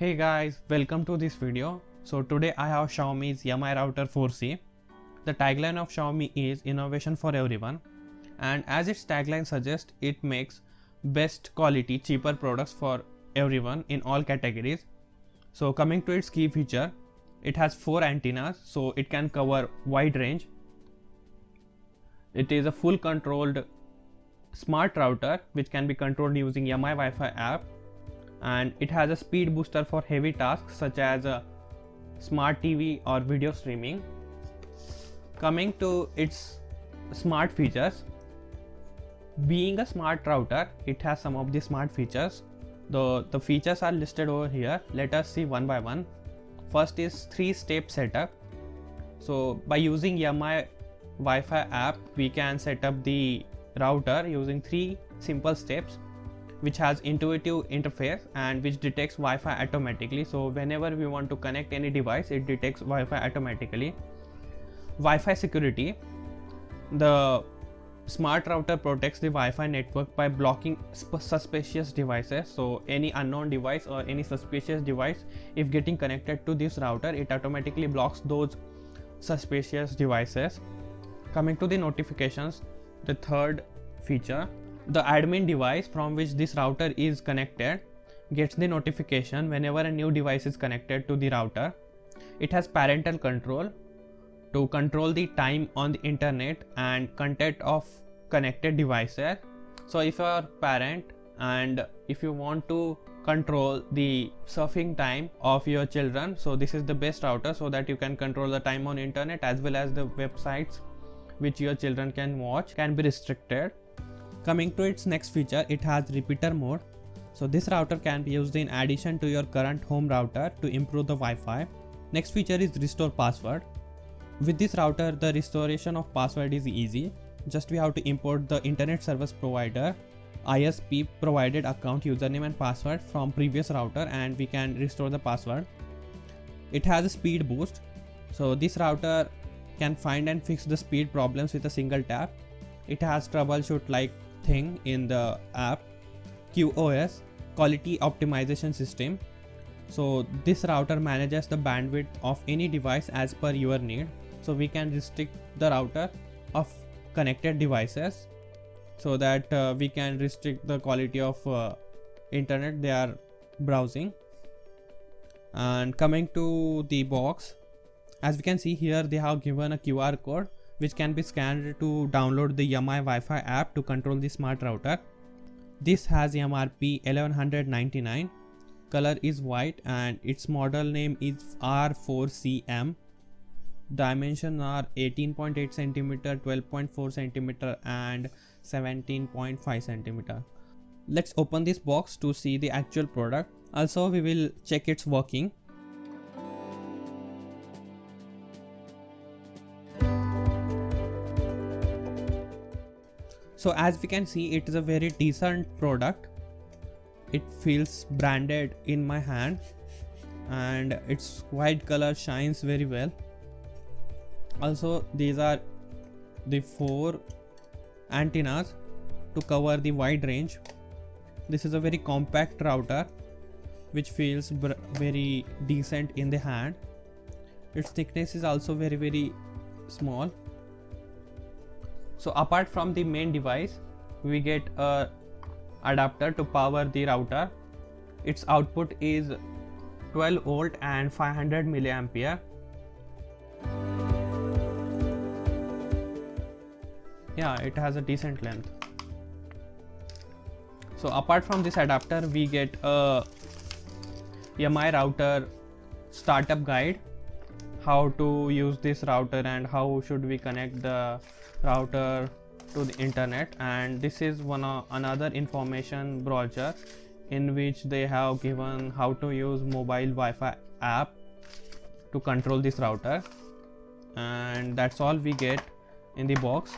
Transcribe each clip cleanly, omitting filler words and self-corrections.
Hey guys, welcome to this video. So today I have Xiaomi's Mi Router 4C. The tagline of Xiaomi is innovation for everyone, and as its tagline suggests, it makes best quality cheaper products for everyone in all categories. So coming to its key feature, it has 4 antennas so it can cover wide range. It is a full controlled smart router which can be controlled using Mi Wi-Fi app, and it has a speed booster for heavy tasks such as smart TV or video streaming. Coming to its smart features, being a smart router, it has some of the smart features. The features are listed over here. Let us see one by one. First is 3-step setup. So by using Mi Wi-Fi app, we can set up the router using 3 simple steps, which has intuitive interface and which detects Wi-Fi automatically. So whenever we want to connect any device, it detects Wi-Fi automatically. Wi-Fi security. The smart router protects the Wi-Fi network by blocking suspicious devices. So any unknown device or any suspicious device, if getting connected to this router, it automatically blocks those suspicious devices. Coming to the notifications, the third feature, the admin device from which this router is connected gets the notification whenever a new device is connected to the router. It has parental control to control the time on the internet and content of connected devices. So if you are parent and if you want to control the surfing time of your children, so this is the best router so that you can control the time on internet as well as the websites which your children can watch can be restricted. Coming to its next feature, it has repeater mode. So this router can be used in addition to your current home router to improve the Wi-Fi. Next feature is restore password. With this router, the restoration of password is easy. Just we have to import the internet service provider ISP provided account username and password from previous router and we can restore the password. It has a speed boost. So this router can find and fix the speed problems with a single tap. It has troubleshoot like thing in the app. QoS, quality optimization system. So this router manages the bandwidth of any device as per your need. So we can restrict the router of connected devices so that we can restrict the quality of internet they are browsing. And coming to the box, as we can see here, they have given a QR code which can be scanned to download the Mi Wi-Fi app to control the smart router. This has MRP 1199, color is white and its model name is R4CM. Dimensions are 18.8 cm, 12.4 cm and 17.5 cm. Let's open this box to see the actual product. Also we will check its working. So as we can see, it is a very decent product. It feels branded in my hand and its white color shines very well. Also these are the 4 antennas to cover the wide range. This is a very compact router which feels very decent in the hand. Its thickness is also very small. So apart from the main device, we get a adapter to power the router. Its output is 12 volt and 500 milliampere. Yeah, it has a decent length. So apart from this adapter, we get a Mi router startup guide, how to use this router and how should we connect the router to the internet. And this is another information brochure in which they have given how to use mobile Wi-Fi app to control this router, and that's all we get in the box.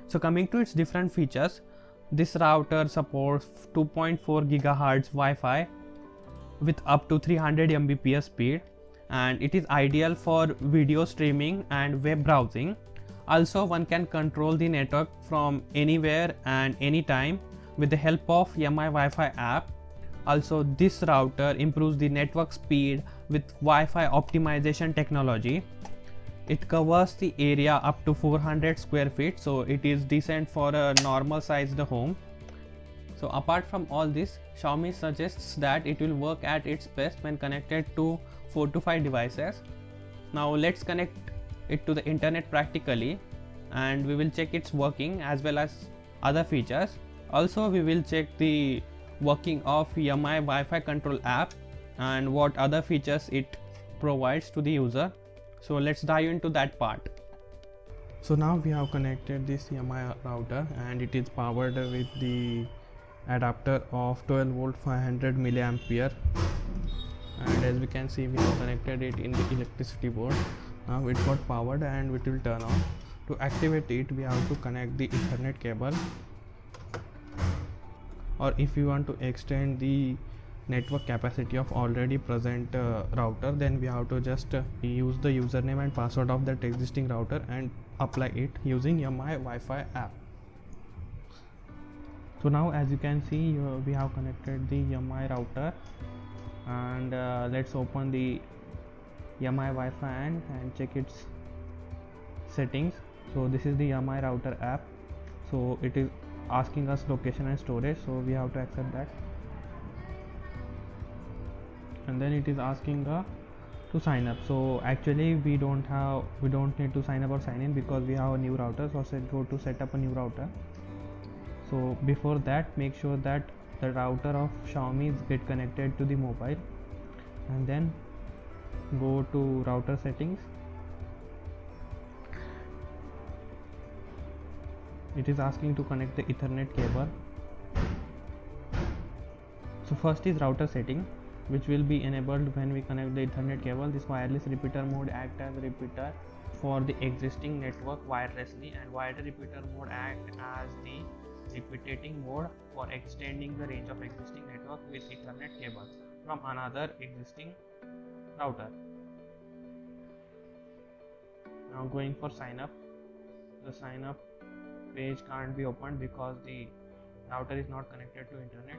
So coming to its different features, this router supports 2.4 GHz Wi-Fi with up to 300 Mbps speed, and it is ideal for video streaming and web browsing. Also one can control the network from anywhere and anytime with the help of Mi Wi-Fi app. Also, this router improves the network speed with Wi-Fi optimization technology. It covers the area up to 400 square feet, so it is decent for a normal sized home. So apart from all this, Xiaomi suggests that it will work at its best when connected to 4 to 5 devices. Now let's connect it to the internet practically, and we will check its working as well as other features. Also, we will check the working of Yamai Wi-Fi control app and what other features it provides to the user. So let's dive into that part. So now we have connected this Yamai router and it is powered with the adapter of 12 volt 500 milliampere, and as we can see we have connected it in the electricity board. Now it got powered and it will turn on. To activate it, we have to connect the Ethernet cable, or if you want to extend the network capacity of already present router, then we have to just use the username and password of that existing router and apply it using Yamai Wi-Fi app. So now as you can see, we have connected the Yamai router, and let's open the Yamai Wi-Fi and check its settings. So this is the Yamai router app. So it is asking us location and storage, so we have to accept that, and then it is asking to sign up. So actually we don't need to sign up or sign in because we have a new router. So go to set up a new router. So before that, make sure that the router of Xiaomi is get connected to the mobile, and then go to router settings. It is asking to connect the Ethernet cable. So first is router setting, which will be enabled when we connect the Ethernet cable. This wireless repeater mode acts as repeater for the existing network wirelessly, and wider repeater mode act as the repeating mode for extending the range of existing network with Ethernet cable from another existing router. Now going for sign up. The sign up page can't be opened because the router is not connected to internet.